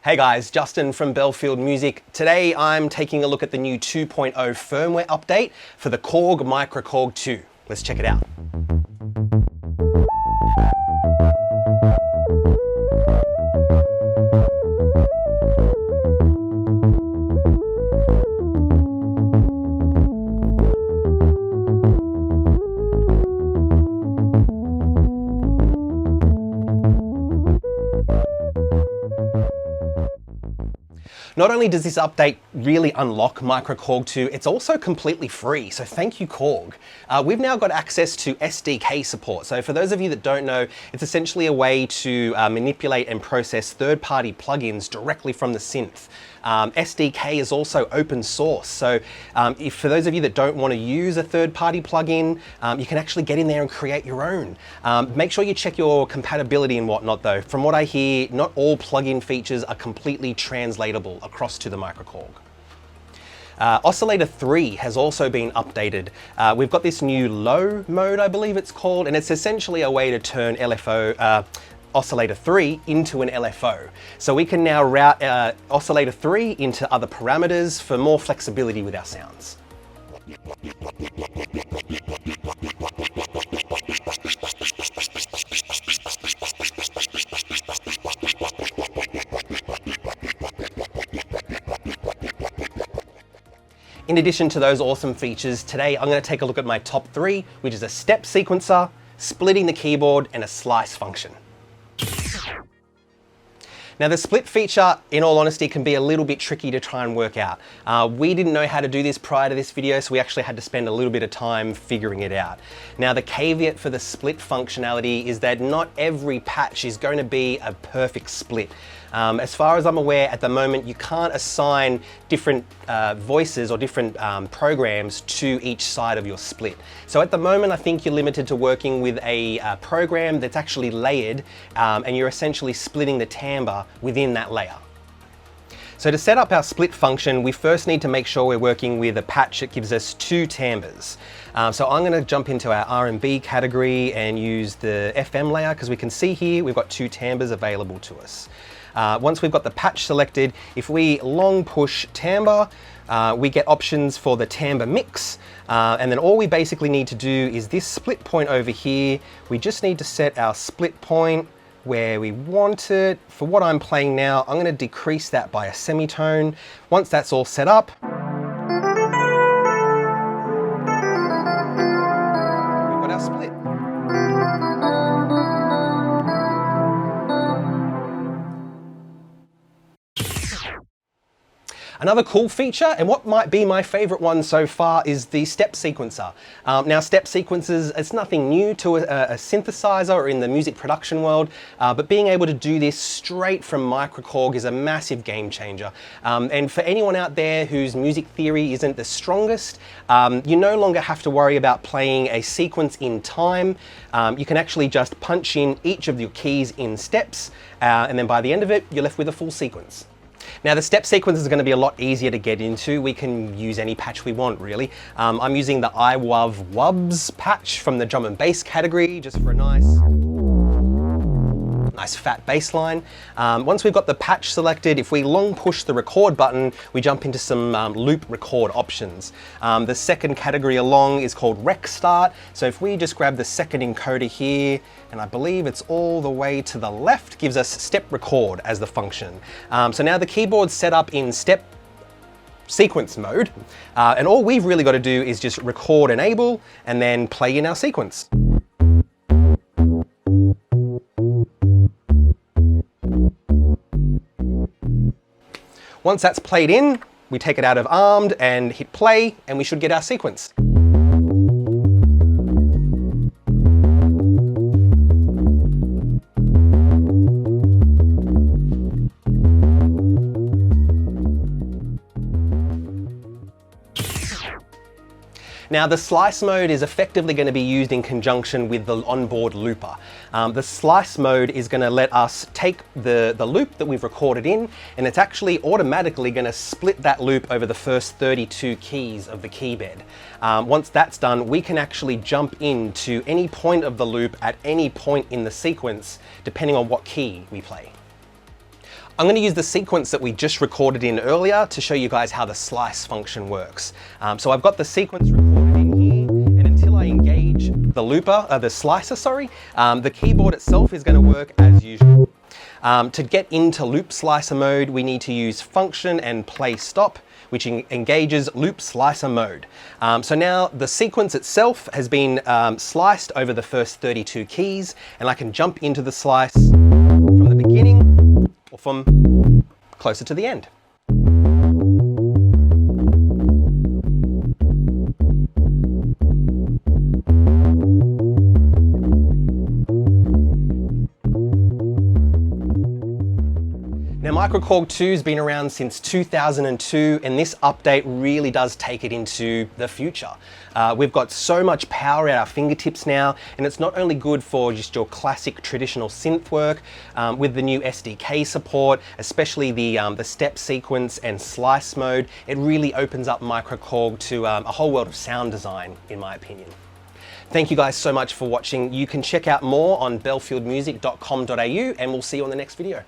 Hey guys, Justin from Belfield Music. Today I'm taking a look at the new 2.0 firmware update for the KORG MicroKorg2. Let's check it out. Not only does this update really unlock MircroKorg2, it's also completely free, so thank you KORG. We've now got access to SDK support. So for those of you that don't know, it's essentially a way to manipulate and process third-party plugins directly from the Synth. SDK is also open source, so for those of you that don't want to use a third-party plugin, you can actually get in there and create your own. Make sure you check your compatibility and whatnot though. From what I hear, not all plugin features are completely translatable across to the MicroKorg. Oscillator 3 has also been updated. We've got this new low mode, I believe it's called, and it's essentially a way to turn Oscillator 3 into an LFO. So we can now route Oscillator 3 into other parameters for more flexibility with our sounds. In addition to those awesome features, today I'm going to take a look at my top 3, which is a step sequencer, splitting the keyboard, and a slice function. Now the split feature, in all honesty, can be a little bit tricky to try and work out. We didn't know how to do this prior to this video, so we actually had to spend a little bit of time figuring it out. Now the caveat for the split functionality is that not every patch is going to be a perfect split. As far as I'm aware, at the moment, you can't assign different voices or different programs to each side of your split. So at the moment, I think you're limited to working with a program that's actually layered, and you're essentially splitting the timbre within that layer. So to set up our split function, we first need to make sure we're working with a patch that gives us 2 timbres. So I'm going to jump into our R&B category and use the FM layer, because we can see here we've got 2 timbres available to us. Once we've got the patch selected, if we long push timbre, we get options for the timbre mix, and then all we basically need to do is this split point over here. We just need to set our split point where we want it. For what I'm playing now, I'm going to decrease that by a semitone. Once that's all set up, we've got our split. Another cool feature, and what might be my favorite one so far, is the step sequencer. Now step sequencers, it's nothing new to a synthesizer or in the music production world, but being able to do this straight from MicroKorg is a massive game changer. And for anyone out there whose music theory isn't the strongest, you no longer have to worry about playing a sequence in time. You can actually just punch in each of your keys in steps, and then by the end of it, you're left with a full sequence. Now the step sequence is going to be a lot easier to get into. We can use any patch we want, really. I'm using the I Love Wubs patch from the drum and bass category, just for a nice fat bass line. Once we've got the patch selected, if we long push the record button, we jump into some loop record options. The second category along is called Rec Start. So if we just grab the second encoder here, and I believe it's all the way to the left, gives us step record as the function. So now the keyboard's set up in step sequence mode, and all we've really got to do is just record enable and then play in our sequence. Once that's played in, we take it out of armed and hit play, and we should get our sequence. Now the slice mode is effectively going to be used in conjunction with the onboard looper. The slice mode is going to let us take the loop that we've recorded in, and it's actually automatically going to split that loop over the first 32 keys of the key bed. Once that's done, we can actually jump into any point of the loop at any point in the sequence, depending on what key we play. I'm going to use the sequence that we just recorded in earlier to show you guys how the slice function works. So I've got the sequence recorded in here, and until I engage the looper, the slicer, sorry, the keyboard itself is going to work as usual. To get into loop slicer mode, we need to use function and play stop, which engages loop slicer mode. So now the sequence itself has been sliced over the first 32 keys, and I can jump into the slice from the beginning or from closer to the end. Now, MicroKorg2 has been around since 2002, and this update really does take it into the future. We've got so much power at our fingertips now, and it's not only good for just your classic traditional synth work. With the new SDK support, especially the step sequence and slice mode, it really opens up MicroKorg to a whole world of sound design, in my opinion. Thank you guys so much for watching. You can check out more on belfieldmusic.com.au, and we'll see you on the next video.